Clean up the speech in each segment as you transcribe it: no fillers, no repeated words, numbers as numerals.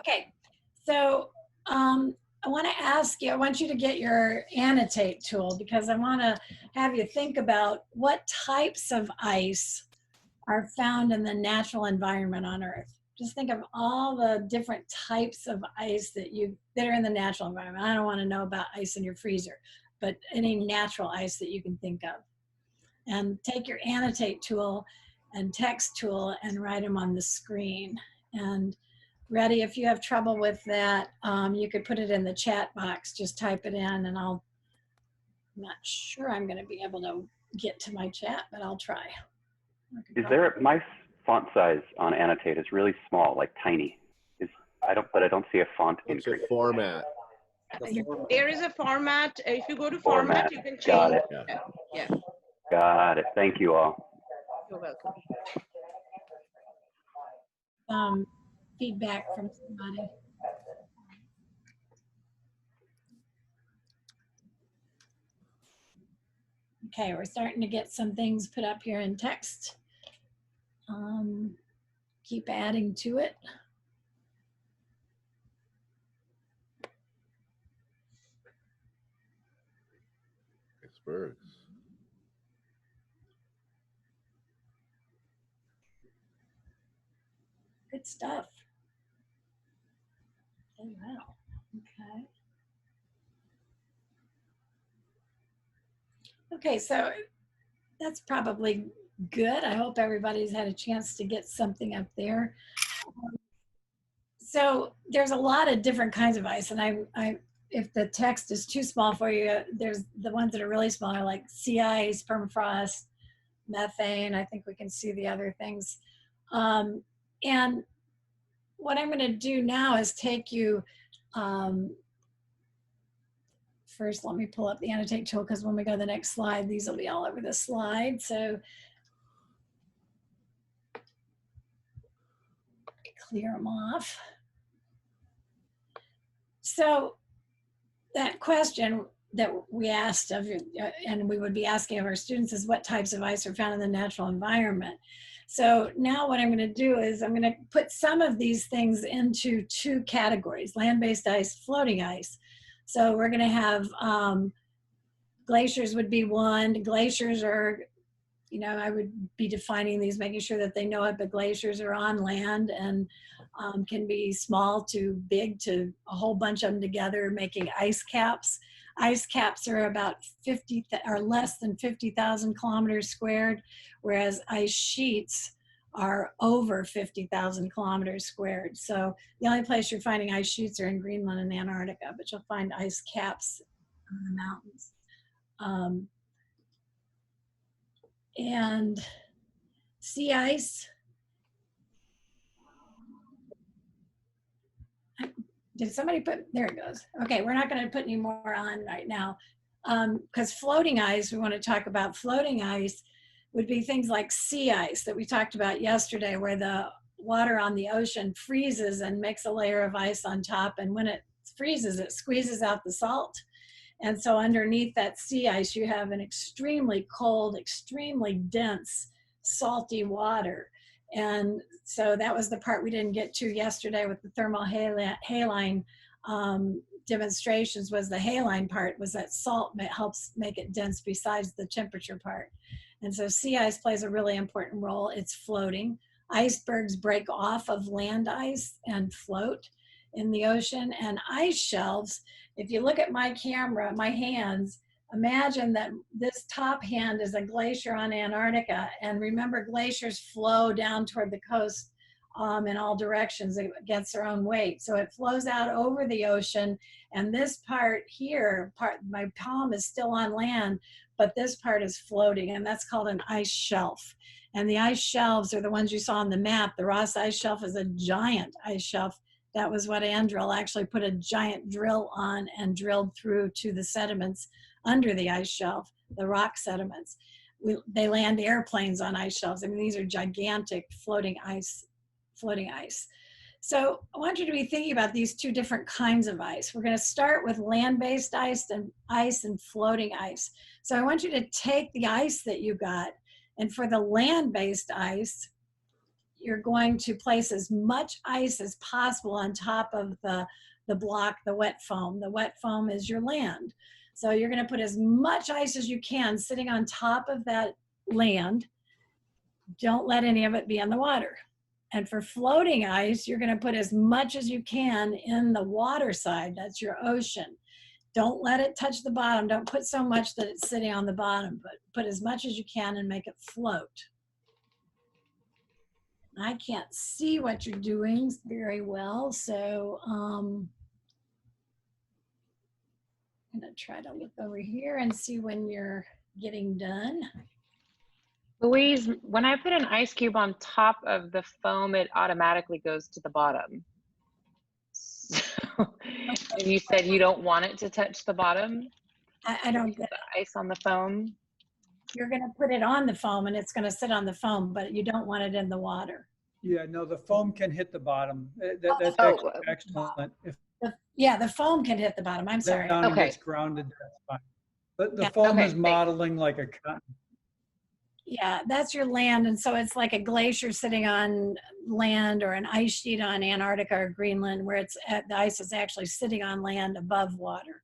Okay, so I want to ask you, I want you to get your annotate tool because I want to have you think about what types of ice are found in the natural environment on Earth. Just think of all the different types of ice that are in the natural environment. I don't want to know about ice in your freezer, but any natural ice that you can think of. And take your annotate tool and text tool and write them on the screen. And Reddy, if you have trouble with that, you could put it in the chat box. Just type it in and I'm not sure I'm going to be able to get to my chat, but I'll try. My font size on Annotate is really small, like tiny. But I don't see a font increase. It's a format. There is a format. If you go to format, you can change. Got it. Yeah. Got it. Thank you all. You're welcome. Feedback from somebody. Okay, we're starting to get some things put up here in text. Keep adding to it. Icebergs. Good stuff. Oh, wow. Okay. Okay, so that's probably good. I hope everybody's had a chance to get something up there. So there's a lot of different kinds of ice, and if the text is too small for you, there's the ones that are really small are like sea ice, permafrost, methane. I think we can see the other things. And what I'm going to do now is take you, first let me pull up the annotate tool because when we go to the next slide, these will be all over the slide. So clear them off. So that question that we asked of, and we would be asking of our students, is what types of ice are found in the natural environment? So now what I'm going to do is I'm going to put some of these things into two categories: land-based ice, floating ice. So we're going to have glaciers would be one. Glaciers are, I would be defining these, making sure that they know it, but glaciers are on land and can be small to big to a whole bunch of them together, making ice caps. Ice caps are about 50 or less than 50,000 kilometers squared, whereas ice sheets are over 50,000 kilometers squared. So the only place you're finding ice sheets are in Greenland and Antarctica, but you'll find ice caps on the mountains. And sea ice. Did somebody put, there it goes. Okay, we're not going to put any more on right now because floating ice, we want to talk about floating ice would be things like sea ice that we talked about yesterday, where the water on the ocean freezes and makes a layer of ice on top. And when it freezes, it squeezes out the salt. And so underneath that sea ice, you have an extremely cold, extremely dense, salty water. And so that was the part we didn't get to yesterday with the thermal haline demonstrations, was the haline part, was that salt helps make it dense besides the temperature part. And so sea ice plays a really important role. It's floating. Icebergs break off of land ice and float in the ocean. And ice shelves, if you look at my camera, my hands, imagine that this top hand is a glacier on Antarctica. And remember, glaciers flow down toward the coast in all directions against their own weight. So it flows out over the ocean. And this part here, my palm is still on land, but this part is floating, and that's called an ice shelf. And the ice shelves are the ones you saw on the map. The Ross Ice Shelf is a giant ice shelf. That was what Andrill actually put a giant drill on and drilled through to the sediments under the ice shelf, the rock sediments. They land airplanes on ice shelves. I mean, these are gigantic floating ice. So I want you to be thinking about these two different kinds of ice. We're going to start with land-based ice and floating ice. So I want you to take the ice that you got, and for the land-based ice, you're going to place as much ice as possible on top of the block, the wet foam. The wet foam is your land. So you're going to put as much ice as you can sitting on top of that land. Don't let any of it be in the water. And for floating ice, you're going to put as much as you can in the water side. That's your ocean. Don't let it touch the bottom. Don't put so much that it's sitting on the bottom, but put as much as you can and make it float. I can't see what you're doing very well, so I'm gonna try to look over here and see when you're getting done. Louise, when I put an ice cube on top of the foam, it automatically goes to the bottom. So, and you said you don't want it to touch the bottom? I don't get the ice on the foam? You're gonna put it on the foam and it's gonna sit on the foam, but you don't want it in the water. Yeah, no, the foam can hit the bottom. That's Oh. excellent. If Yeah, the foam can hit the bottom. I'm sorry. down and Okay. gets grounded, that's fine. But the Yeah. foam Okay, is thanks. modeling like a cotton. Yeah, that's your land. And so it's like a glacier sitting on land or an ice sheet on Antarctica or Greenland where it's the ice is actually sitting on land above water.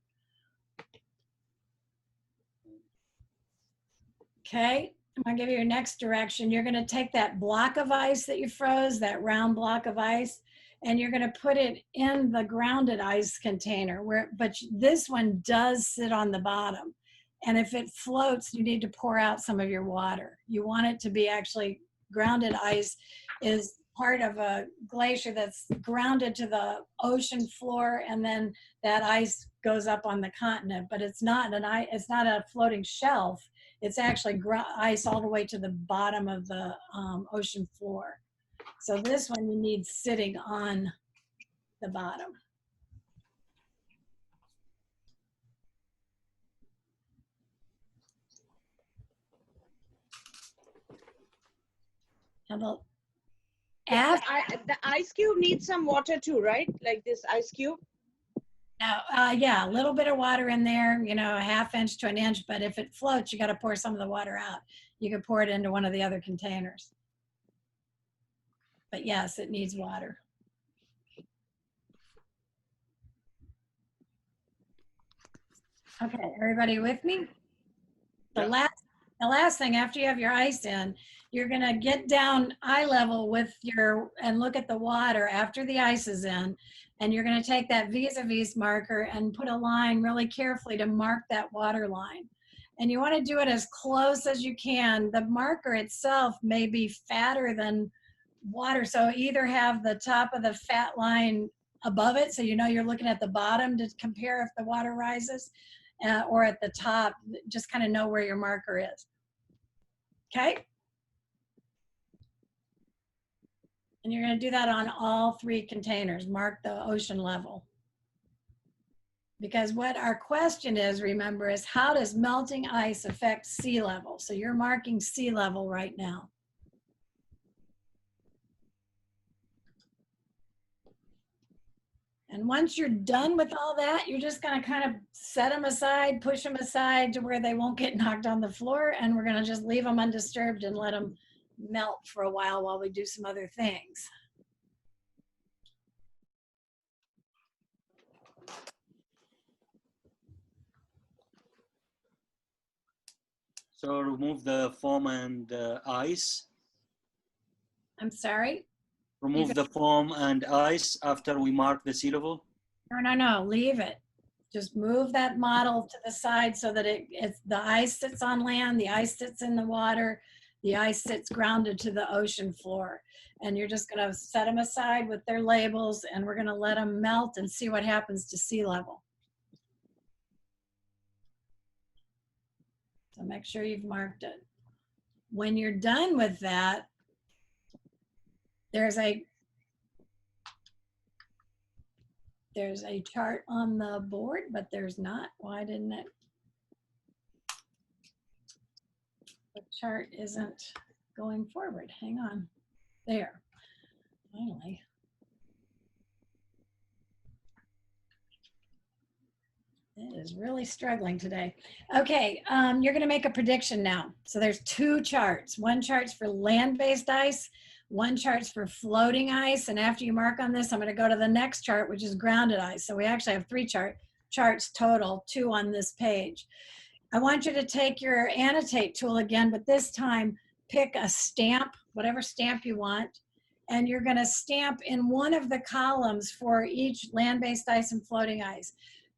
Okay, I'm gonna give you your next direction. You're gonna take that block of ice that you froze, that round block of ice, and you're gonna put it in the grounded ice container but this one does sit on the bottom. And if it floats, you need to pour out some of your water. You want it to be actually grounded ice is part of a glacier that's grounded to the ocean floor, and then that ice goes up on the continent. But it's not a floating shelf. It's actually ice all the way to the bottom of the ocean floor. So this one you need sitting on the bottom. Now The ice cube needs some water too, right? Like this ice cube? yeah, a little bit of water in there, you know, a ½ inch to an inch, but if it floats, you got to pour some of the water out. You could pour it into one of the other containers. But yes, it needs water. Okay, everybody with me? The last thing after you have your ice in, you're gonna get down eye level with and look at the water after the ice is in, and you're gonna take that vis-a-vis marker and put a line really carefully to mark that water line. And you wanna do it as close as you can. The marker itself may be fatter than water, so either have the top of the fat line above it, so you know you're looking at the bottom to compare if the water rises, or at the top, just kind of know where your marker is. Okay? And you're going to do that on all 3 containers. Mark the ocean level. Because what our question is, remember, is how does melting ice affect sea level? So you're marking sea level right now. And once you're done with all that, you're just going to kind of set them aside, push them aside to where they won't get knocked on the floor. And we're going to just leave them undisturbed and let them melt for a while we do some other things. So remove the foam and ice. I'm sorry? Remove the foam and ice after we mark the sea level. No, leave it. Just move that model to the side so that the ice sits on land, the ice sits in the water, the ice sits grounded to the ocean floor. And you're just gonna set them aside with their labels, and we're gonna let them melt and see what happens to sea level. So make sure you've marked it. When you're done with that, there's a chart on the board, but there's not. Why didn't it? The chart isn't going forward. Hang on. There. Finally. It is really struggling today. Okay, you're going to make a prediction now. So there's 2 charts. One chart's for land-based ice. One chart's for floating ice, and after you mark on this, I'm going to go to the next chart, which is grounded ice. So we actually have three charts total, 2 on this page. I want you to take your annotate tool again, but this time pick a stamp, whatever stamp you want, and you're going to stamp in one of the columns for each land-based ice and floating ice.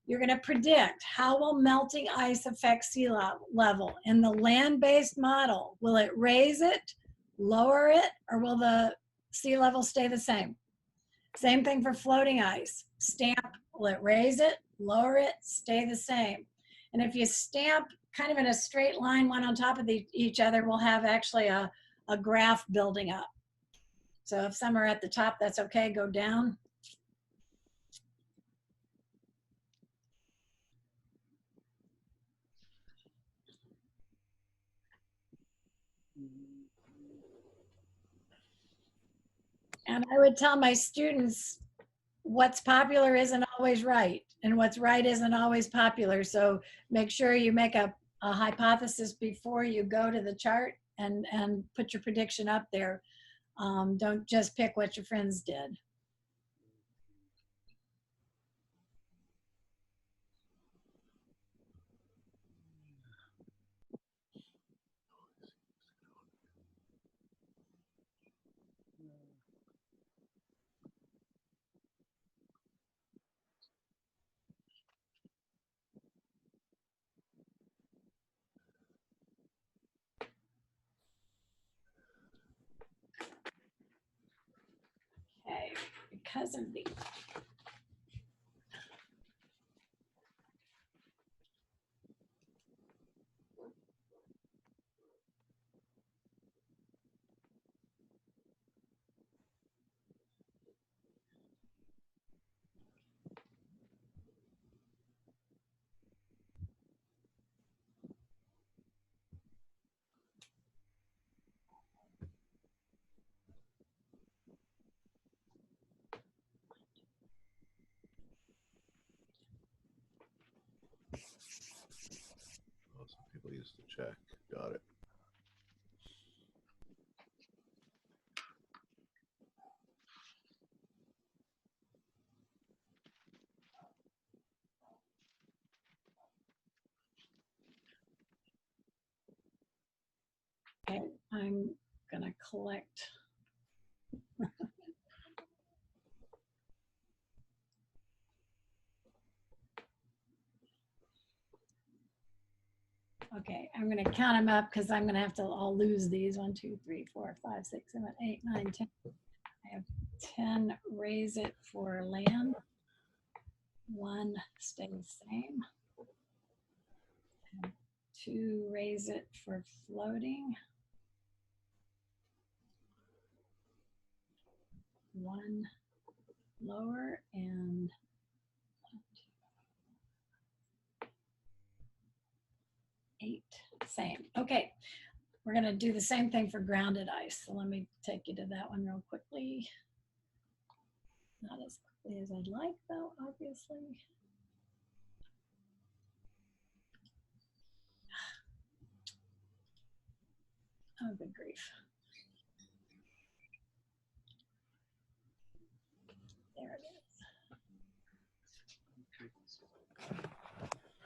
You're going to predict how will melting ice affect sea level. In the land-based model, will it raise it, lower it, or will the sea level stay the same? Same thing for floating ice. Stamp, will it raise it, lower it, stay the same? And if you stamp kind of in a straight line, one on top of each other, we'll have actually a graph building up. So if some are at the top, that's okay, go down. And I would tell my students, what's popular isn't always right, and what's right isn't always popular. So make sure you make a hypothesis before you go to the chart and put your prediction up there. Don't just pick what your friends did. Okay, because of the Oh, some people use the check. Got it. Okay, I'm gonna collect. Okay, I'm gonna count them up because I'm gonna have to all lose these. 1, 2, 3, 4, 5, 6, 7, 8, 9, 10. I have 10 raise it for land. 1 stay the same. 2 raise it for floating. 1 lower, and 8 same. Okay, we're going to do the same thing for grounded ice. So let me take you to that one real quickly. Not as quickly as I'd like, though, obviously. Oh, good grief. There it is.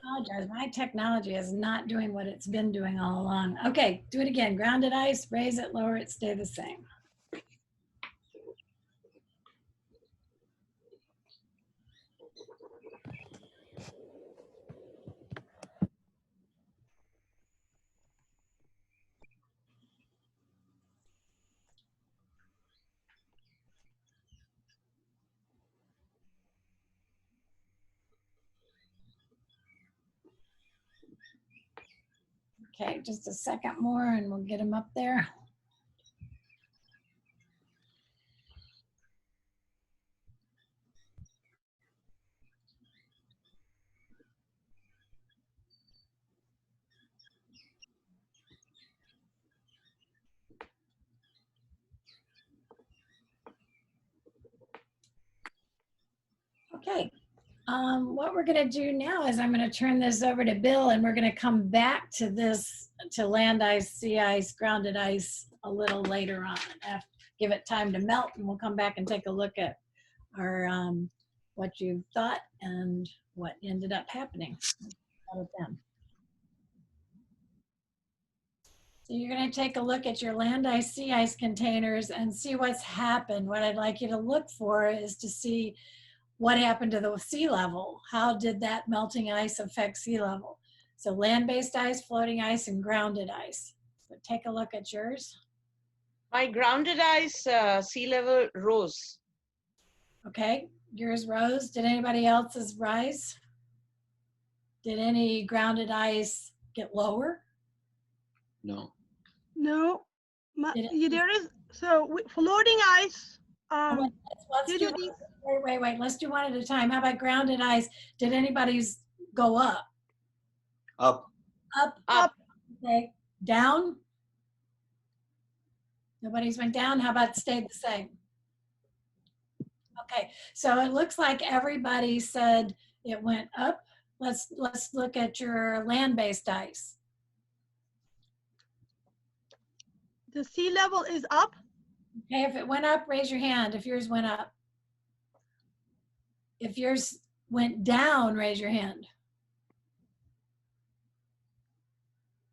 Apologize, my technology is not doing what it's been doing all along. Okay, do it again. Grounded ice, raise it, lower it, stay the same. Okay, just a second more and we'll get them up there. Okay, what we're going to do now is I'm going to turn this over to Bill, and we're going to come back to this, to land ice, sea ice, grounded ice a little later on. give it time to melt, and we'll come back and take a look at our what you thought and what ended up happening with them. So you're going to take a look at your land ice, sea ice containers and see what's happened. What I'd like you to look for is to see what happened to the sea level. How did that melting ice affect sea level? So land-based ice, floating ice, and grounded ice. So take a look at yours. My grounded ice sea level rose. Okay, yours rose. Did anybody else's rise? Did any grounded ice get lower? No. No, Did it- yeah, there is, so floating ice, Let's did do you wait. Let's do one at a time. How about grounded ice? Did anybody's go up? Up. Up. Okay. Down? Nobody's went down. How about stayed the same? Okay. So it looks like everybody said it went up. Let's look at your land-based ice. the sea level is up? Okay, if it went up, raise your hand if yours went up. If yours went down, raise your hand.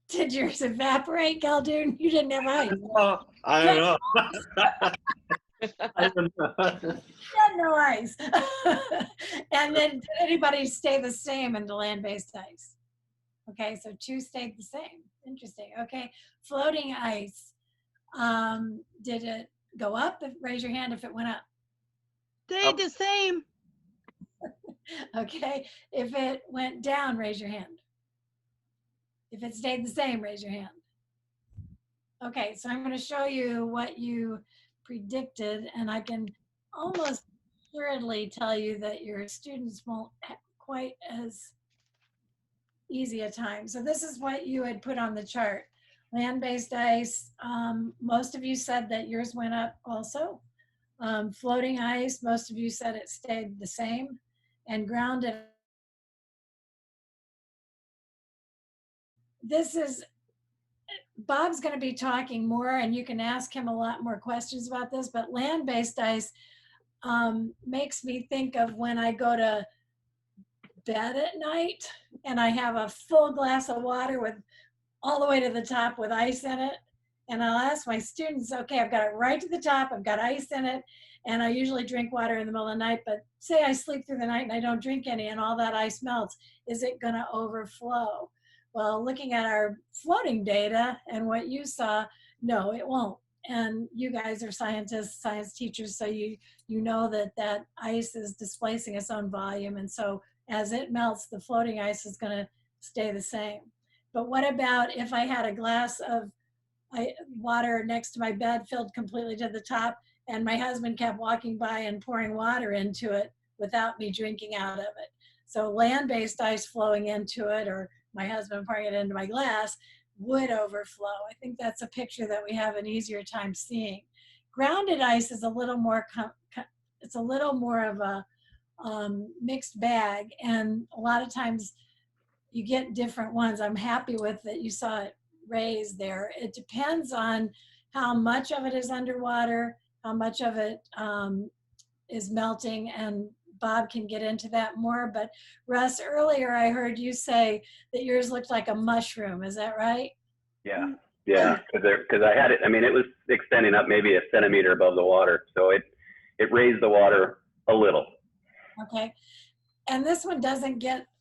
Did yours evaporate, Galdoon? You didn't have ice. I don't know. I don't know. You had no ice. And then did anybody stay the same in the land-based ice? Okay, so 2 stayed the same. Interesting. Okay, floating ice. Did it go up? Raise your hand if it went up. Stayed the same. Okay, if it went down, raise your hand. If it stayed the same, raise your hand. Okay, so I'm going to show you what you predicted, and I can almost assuredly tell you that your students won't have quite as easy a time. So this is what you had put on the chart. Land-based ice, most of you said that yours went up also. Floating ice, most of you said it stayed the same. And grounded, this is, Bob's going to be talking more, and you can ask him a lot more questions about this, but land-based ice makes me think of when I go to bed at night and I have a full glass of water with all the way to the top with ice in it. And I'll ask my students, okay, I've got it right to the top, I've got ice in it, and I usually drink water in the middle of the night, but say I sleep through the night and I don't drink any and all that ice melts, is it gonna overflow? Well, looking at our floating data and what you saw, no, it won't. And you guys are scientists, science teachers, so you know that that ice is displacing its own volume. And so as it melts, the floating ice is gonna stay the same. But what about if I had a glass of water next to my bed filled completely to the top, and my husband kept walking by and pouring water into it without me drinking out of it? So land-based ice flowing into it, or my husband pouring it into my glass, would overflow. I think that's a picture that we have an easier time seeing. Grounded ice is a little more, it's a little more of a mixed bag, and a lot of times you get different ones. I'm happy with that you saw it raised there. It depends on how much of it is underwater, how much of it is melting, and Bob can get into that more. But Russ, earlier I heard you say that yours looked like a mushroom. Is that right? Yeah, yeah, because I had it. I mean, it was extending up maybe a centimeter above the water, so it raised the water a little. Okay. And this one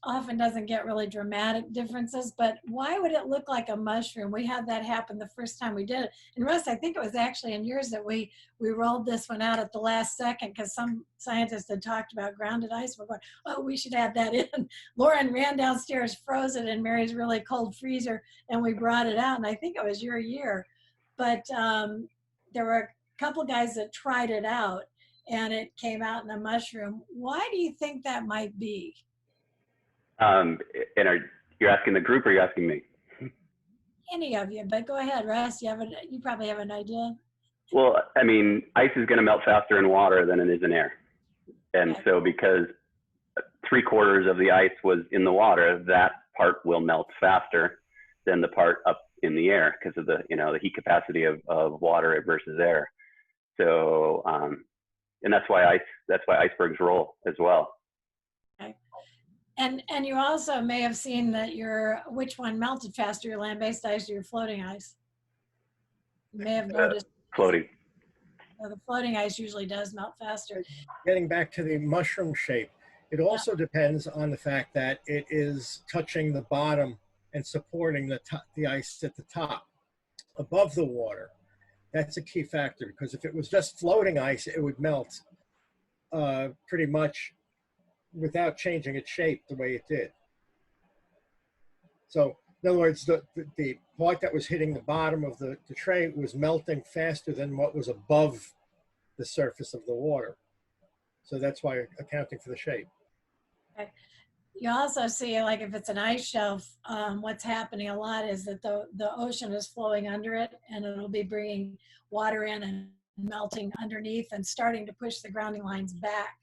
often doesn't get really dramatic differences, but why would it look like a mushroom? We had that happen the first time we did it. And Russ, I think it was actually in yours that we rolled this one out at the last second because some scientists had talked about grounded ice. We're going, oh, we should add that in. Lauren ran downstairs, froze it in Mary's really cold freezer, and we brought it out. And I think it was your year. But there were a couple guys that tried it out, and it came out in a mushroom. Why do you think that might be? And you're asking the group or you're asking me? Any of you, but go ahead, Russ. You probably have an idea. Well, I mean, ice is going to melt faster in water than it is in air. And Okay. so because 3/4 of the ice was in the water, that part will melt faster than the part up in the air because of the, the heat capacity of water versus air. So, and that's why icebergs roll as well. Okay. And you also may have seen that which one melted faster, your land-based ice or your floating ice? You may have noticed Floating. the floating ice usually does melt faster. Getting back to the mushroom shape, it also depends on the fact that it is touching the bottom and supporting the ice at the top above the water. That's a key factor, because if it was just floating ice, it would melt pretty much without changing its shape the way it did. So in other words, the part that was hitting the bottom of the tray was melting faster than what was above the surface of the water. So that's why accounting for the shape. Okay. You also see, like if it's an ice shelf, what's happening a lot is that the ocean is flowing under it, and it'll be bringing water in and melting underneath and starting to push the grounding lines back.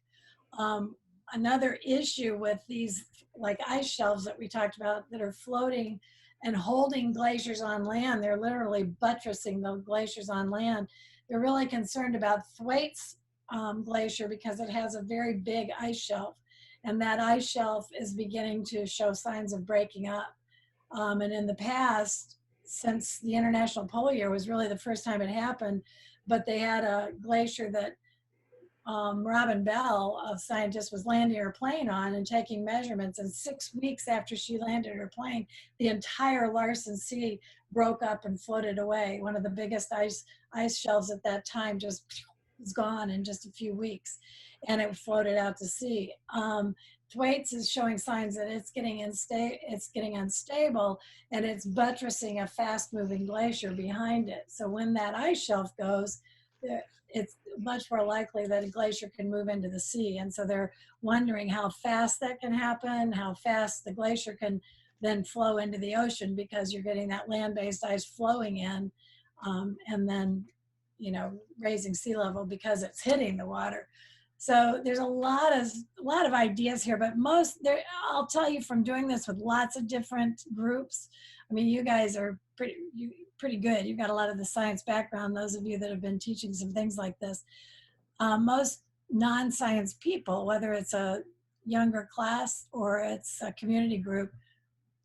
Another issue with these like ice shelves that we talked about that are floating and holding glaciers on land, they're literally buttressing the glaciers on land. They're really concerned about Thwaites Glacier because it has a very big ice shelf, and that ice shelf is beginning to show signs of breaking up. And in the past, since the International Polar Year was really the first time it happened, but they had a glacier that Robin Bell, a scientist, was landing her plane on and taking measurements. And 6 weeks after she landed her plane, the entire Larsen Sea broke up and floated away. One of the biggest ice shelves at that time just was gone in just a few weeks, and it floated out to sea. Thwaites is showing signs that it's getting unstable, and it's buttressing a fast-moving glacier behind it. So when that ice shelf goes, it's much more likely that a glacier can move into the sea. And so they're wondering how fast that can happen, how fast the glacier can then flow into the ocean, because you're getting that land-based ice flowing in, and then, you know, raising sea level because it's hitting the water. So there's a lot of ideas here, but I'll tell you from doing this with lots of different groups. I mean, you guys are pretty good. You've got a lot of the science background, those of you that have been teaching some things like this. Most non-science people, whether it's a younger class or it's a community group,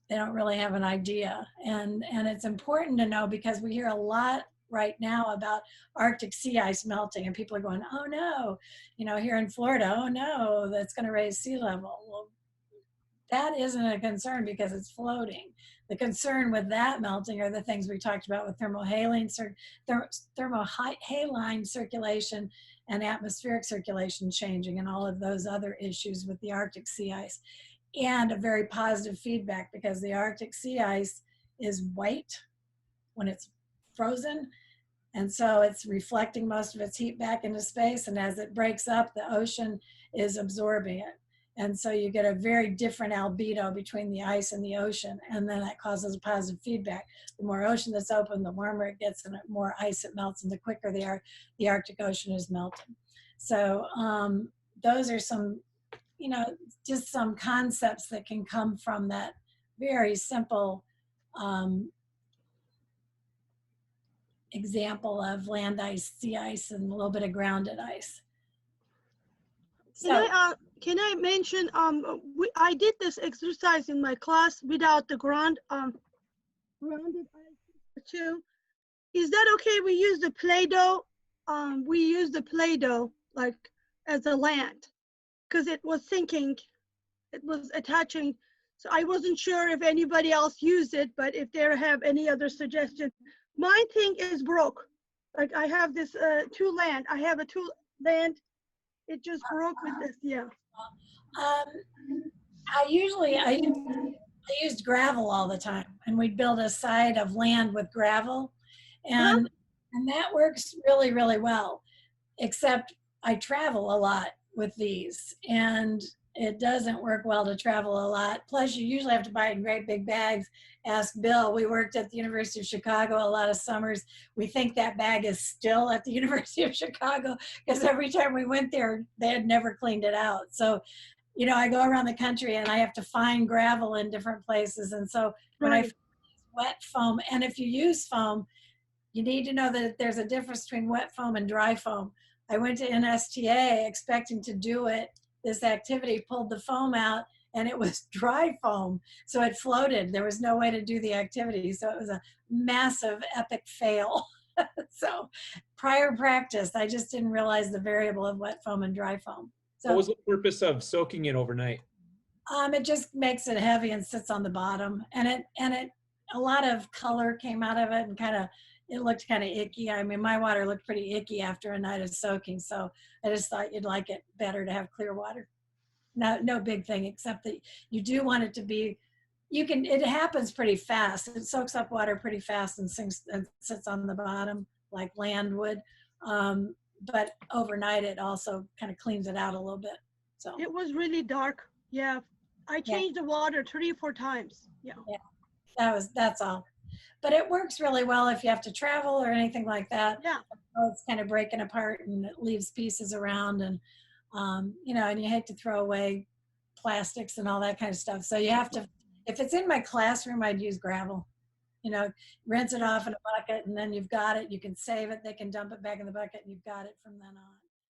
they don't really have an idea. And it's important to know, because we hear a lot right now about Arctic sea ice melting, and people are going, oh no, you know, here in Florida, oh no, that's going to raise sea level. Well, that isn't a concern because it's floating. The concern with that melting are the things we talked about with thermohaline circulation and atmospheric circulation changing, and all of those other issues with the Arctic sea ice. And a very positive feedback, because the Arctic sea ice is white when it's frozen, and so it's reflecting most of its heat back into space, and as it breaks up, the ocean is absorbing it. And so you get a very different albedo between the ice and the ocean, and then that causes a positive feedback. The more ocean that's open, the warmer it gets, and the more ice it melts, and the quicker the Arctic Ocean is melting. So those are some, you know, just some concepts that can come from that very simple example of land ice, sea ice, and a little bit of grounded ice. So, can I mention, I did this exercise in my class without the grounded ice too. Is that okay? We use the Play-Doh. We use the Play-Doh like as a land, because it was sinking, it was attaching. So I wasn't sure if anybody else used it, but if they have any other suggestion. My thing is broke. Like I have this two land. I have a two land. It just broke with this, yeah. I used gravel all the time, and we'd build a side of land with gravel, and that works really, really well, except I travel a lot with these, and it doesn't work well to travel a lot. Plus, you usually have to buy it in great big bags. Ask Bill. We worked at the University of Chicago a lot of summers. We think that bag is still at the University of Chicago, because every time we went there, they had never cleaned it out. So, you know, I go around the country and I have to find gravel in different places. And so when I find wet foam, and if you use foam, you need to know that there's a difference between wet foam and dry foam. I went to NSTA expecting to do it, this activity, pulled the foam out, and it was dry foam. So it floated. There was no way to do the activity. So it was a massive, epic fail. So prior practice, I just didn't realize the variable of wet foam and dry foam. So What was the purpose of soaking it overnight? it just makes it heavy and sits on the bottom, and it a lot of color came out of it, and it looked kind of icky. I mean, my water looked pretty icky after a night of soaking, so I just thought you'd like it better to have clear water. No big thing, except that you do want it to be. It happens pretty fast. It soaks up water pretty fast and sinks and sits on the bottom like land would. But overnight, it also kind of cleans it out a little bit. So It was really dark. Yeah. I changed the water 3 or 4 times. Yeah. that's all. But it works really well if you have to travel or anything like that. Yeah. It's kind of breaking apart and it leaves pieces around, and and you hate to throw away plastics and all that kind of stuff. So you have to, if it's in my classroom, I'd use gravel. Rinse it off in a bucket, and then you've got it. You can save it. They can dump it back in the bucket, and you've got it from then on.